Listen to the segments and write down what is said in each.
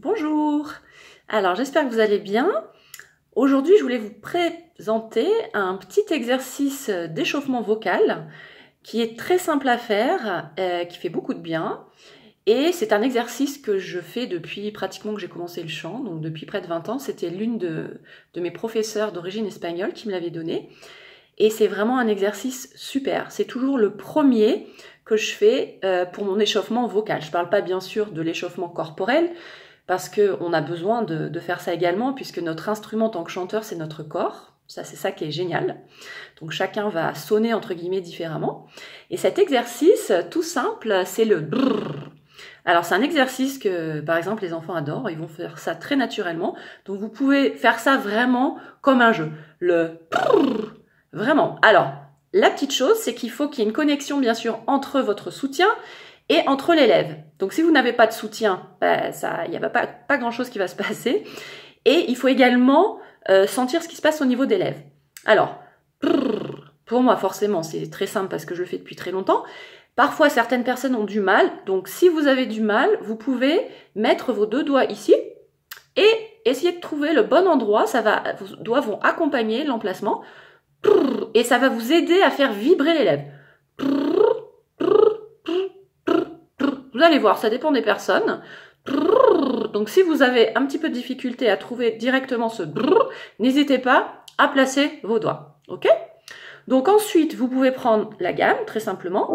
Bonjour, alors j'espère que vous allez bien. Aujourd'hui, je voulais vous présenter un petit exercice d'échauffement vocal qui est très simple à faire, qui fait beaucoup de bien. Et c'est un exercice que je fais depuis pratiquement que j'ai commencé le chant, donc depuis près de 20 ans. C'était l'une de mes professeurs d'origine espagnole qui me l'avait donné. Et c'est vraiment un exercice super. C'est toujours le premier que je fais pour mon échauffement vocal. Je ne parle pas bien sûr de l'échauffement corporel, parce qu'on a besoin de faire ça également, puisque notre instrument en tant que chanteur, c'est notre corps. Ça, c'est ça qui est génial. Donc chacun va sonner entre guillemets différemment. Et cet exercice, tout simple, c'est le brrr. Alors c'est un exercice que, par exemple, les enfants adorent. Ils vont faire ça très naturellement. Donc vous pouvez faire ça vraiment comme un jeu. Le brrr. Vraiment. Alors, la petite chose, c'est qu'il faut qu'il y ait une connexion, bien sûr, entre votre soutien et entre les lèvres. Donc si vous n'avez pas de soutien, il n'y a pas grand-chose qui va se passer. Et il faut également sentir ce qui se passe au niveau des lèvres. Alors, pour moi, forcément, c'est très simple parce que je le fais depuis très longtemps. Parfois, certaines personnes ont du mal. Donc, si vous avez du mal, vous pouvez mettre vos deux doigts ici et essayer de trouver le bon endroit. Vos doigts vont accompagner l'emplacement et ça va vous aider à faire vibrer les lèvres. Vous allez voir, ça dépend des personnes. Donc si vous avez un petit peu de difficulté à trouver directement ce brrr, n'hésitez pas à placer vos doigts. Ok? Donc ensuite, vous pouvez prendre la gamme, très simplement.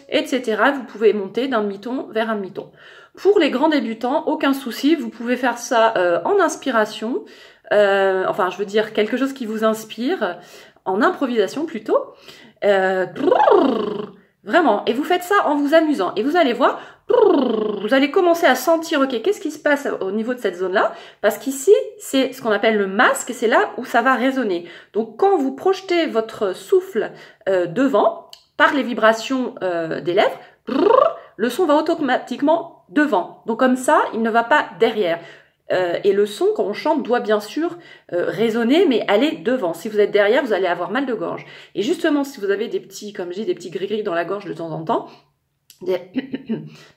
Etc. Vous pouvez monter d'un demi-ton vers un demi-ton. Pour les grands débutants, aucun souci, vous pouvez faire ça en inspiration. Enfin, je veux dire quelque chose qui vous inspire, en improvisation plutôt. Vraiment, et vous faites ça en vous amusant. Et vous allez voir, vous allez commencer à sentir, ok, qu'est-ce qui se passe au niveau de cette zone-là? Parce qu'ici, c'est ce qu'on appelle le masque, et c'est là où ça va résonner. Donc, quand vous projetez votre souffle devant, par les vibrations des lèvres, le son va automatiquement devant. Donc, comme ça, il ne va pas derrière. Et le son, quand on chante, doit bien sûr résonner, mais aller devant. Si vous êtes derrière, vous allez avoir mal de gorge. Et justement, si vous avez des petits, comme je dis, des petits gris-gris dans la gorge de temps en temps,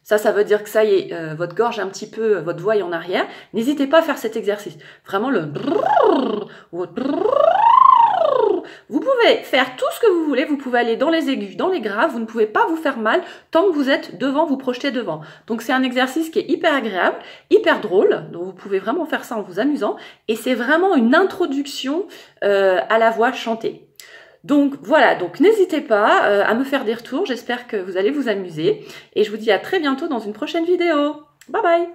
ça veut dire que ça y est, votre gorge un petit peu, votre voix est en arrière. N'hésitez pas à faire cet exercice. Vraiment le vous pouvez faire tout ce que vous voulez, vous pouvez aller dans les aigus, dans les graves, vous ne pouvez pas vous faire mal tant que vous êtes devant, vous projetez devant. Donc c'est un exercice qui est hyper agréable, hyper drôle, donc vous pouvez vraiment faire ça en vous amusant, et c'est vraiment une introduction à la voix chantée. Donc voilà, donc n'hésitez pas à me faire des retours, j'espère que vous allez vous amuser, et je vous dis à très bientôt dans une prochaine vidéo. Bye bye!